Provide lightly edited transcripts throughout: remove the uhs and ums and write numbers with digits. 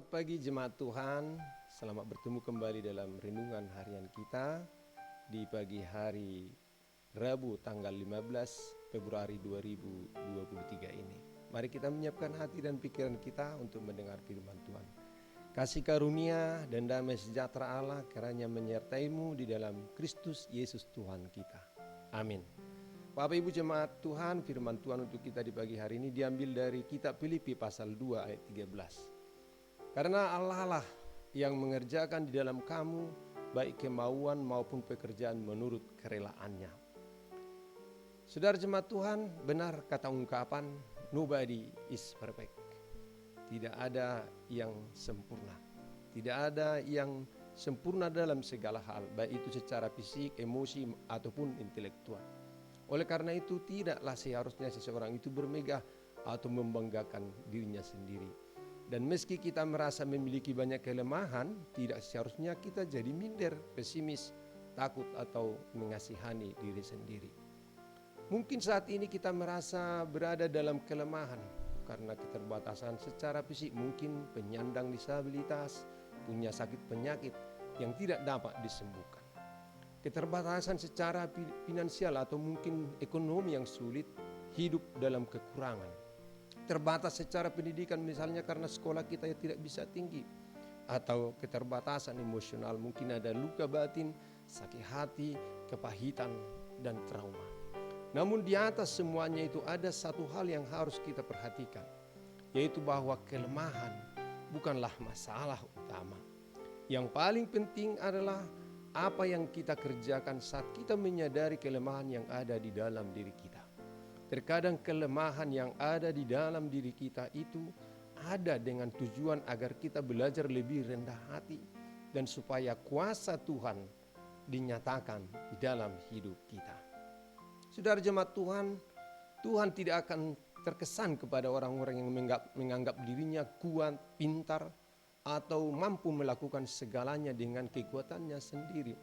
Selamat pagi jemaat Tuhan, selamat bertemu kembali dalam renungan harian kita di pagi hari Rabu tanggal 15 Februari 2023 ini. Mari kita menyiapkan hati dan pikiran kita untuk mendengar firman Tuhan. Kasih karunia dan damai sejahtera Allah kiranya menyertaimu di dalam Kristus Yesus Tuhan kita. Amin. Bapak Ibu jemaat Tuhan, firman Tuhan untuk kita di pagi hari ini diambil dari kitab Filipi pasal 2 ayat 13. Karena Allah lah yang mengerjakan di dalam kamu baik kemauan maupun pekerjaan menurut kerelaannya. Saudara jemaat Tuhan, benar kata ungkapan nobody is perfect. Tidak ada yang sempurna. Tidak ada yang sempurna dalam segala hal, baik itu secara fisik, emosi ataupun intelektual. Oleh karena itu tidaklah seharusnya seseorang itu bermegah atau membanggakan dirinya sendiri. Dan meski kita merasa memiliki banyak kelemahan, tidak seharusnya kita jadi minder, pesimis, takut atau mengasihani diri sendiri. Mungkin saat ini kita merasa berada dalam kelemahan karena keterbatasan secara fisik, mungkin penyandang disabilitas, punya sakit penyakit yang tidak dapat disembuhkan. Keterbatasan secara finansial atau mungkin ekonomi yang sulit, hidup dalam kekurangan. Terbatas secara pendidikan misalnya karena sekolah kita tidak bisa tinggi. Atau keterbatasan emosional, mungkin ada luka batin, sakit hati, kepahitan, dan trauma. Namun di atas semuanya itu ada satu hal yang harus kita perhatikan, yaitu bahwa kelemahan bukanlah masalah utama. Yang paling penting adalah apa yang kita kerjakan saat kita menyadari kelemahan yang ada di dalam diri kita. Terkadang kelemahan yang ada di dalam diri kita itu ada dengan tujuan agar kita belajar lebih rendah hati dan supaya kuasa Tuhan dinyatakan di dalam hidup kita. Saudara jemaat Tuhan, Tuhan tidak akan terkesan kepada orang-orang yang menganggap dirinya kuat, pintar, atau mampu melakukan segalanya dengan kekuatannya sendiri.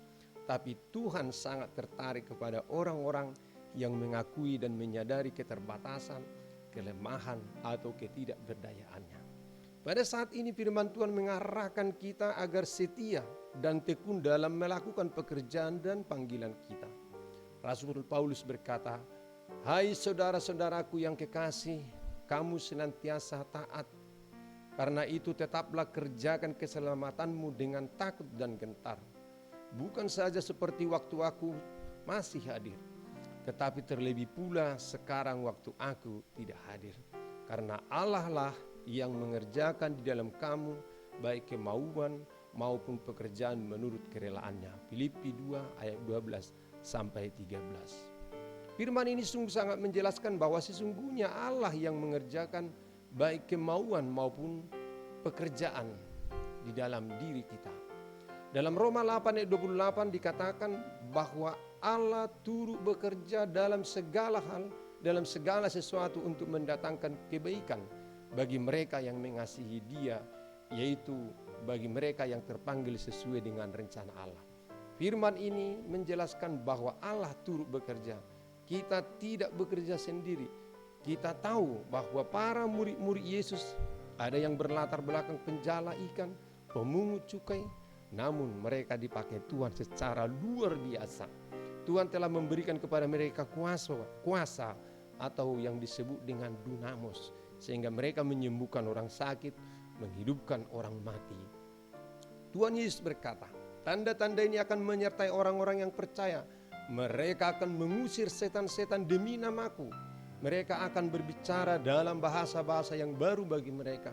Tapi Tuhan sangat tertarik kepada orang-orang yang mengakui dan menyadari keterbatasan, kelemahan, atau ketidakberdayaannya. Pada saat ini firman Tuhan mengarahkan kita agar setia dan tekun dalam melakukan pekerjaan dan panggilan kita. Rasul Paulus berkata, "Hai saudara-saudaraku yang kekasih, kamu senantiasa taat. Karena itu tetaplah kerjakan keselamatanmu dengan takut dan gentar. Bukan saja seperti waktu aku masih hadir, tetapi terlebih pula sekarang waktu aku tidak hadir. Karena Allah lah yang mengerjakan di dalam kamu baik kemauan maupun pekerjaan menurut kerelaannya." Filipi 2 ayat 12 sampai 13. Firman ini sungguh sangat menjelaskan bahwa sesungguhnya Allah yang mengerjakan baik kemauan maupun pekerjaan di dalam diri kita. Dalam Roma 8 ayat 28 dikatakan bahwa Allah turut bekerja dalam segala hal, dalam segala sesuatu untuk mendatangkan kebaikan bagi mereka yang mengasihi Dia, yaitu bagi mereka yang terpanggil sesuai dengan rencana Allah. Firman ini menjelaskan bahwa Allah turut bekerja. Kita tidak bekerja sendiri. Kita tahu bahwa para murid-murid Yesus ada yang berlatar belakang penjala ikan, pemungut cukai, namun mereka dipakai Tuhan secara luar biasa. Tuhan telah memberikan kepada mereka kuasa atau yang disebut dengan dunamos, sehingga mereka menyembuhkan orang sakit, menghidupkan orang mati. Tuhan Yesus berkata, "Tanda-tanda ini akan menyertai orang-orang yang percaya. Mereka akan mengusir setan-setan demi namaku. Mereka akan berbicara dalam bahasa-bahasa yang baru bagi mereka.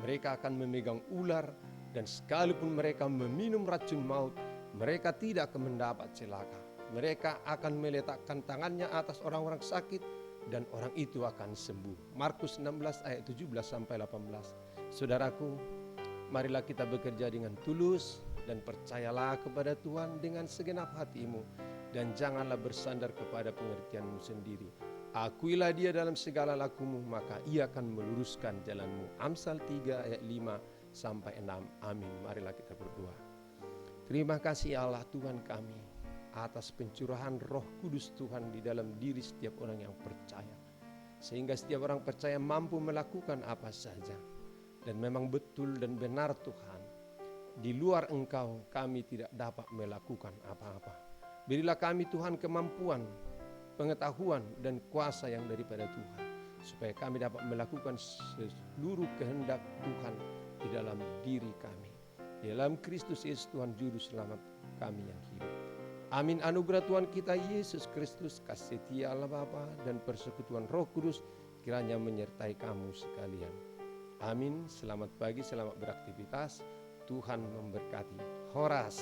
Mereka akan memegang ular, dan sekalipun mereka meminum racun maut, mereka tidak akan mendapat celaka. Mereka akan meletakkan tangannya atas orang-orang sakit dan orang itu akan sembuh." Markus 16 ayat 17 sampai 18. Saudaraku, marilah kita bekerja dengan tulus dan percayalah kepada Tuhan dengan segenap hatimu dan janganlah bersandar kepada pengertianmu sendiri. Akuilah Dia dalam segala lakumu, maka Ia akan meluruskan jalanmu. Amsal 3 ayat 5 sampai 6. Amin. Marilah kita berdoa. Terima kasih Allah Tuhan kami atas pencurahan Roh Kudus Tuhan di dalam diri setiap orang yang percaya, sehingga setiap orang percaya mampu melakukan apa saja. Dan memang betul dan benar Tuhan, di luar Engkau kami tidak dapat melakukan apa-apa. Berilah kami Tuhan kemampuan, pengetahuan dan kuasa yang daripada Tuhan, supaya kami dapat melakukan seluruh kehendak Tuhan di dalam diri kami. Di dalam Kristus Yesus Tuhan Juru Selamat kami yang hidup. Amin. Anugerah Tuhan kita Yesus Kristus, kasih setia Allah Bapa dan persekutuan Roh Kudus kiranya menyertai kamu sekalian. Amin. Selamat pagi, selamat beraktivitas. Tuhan memberkati. Horas.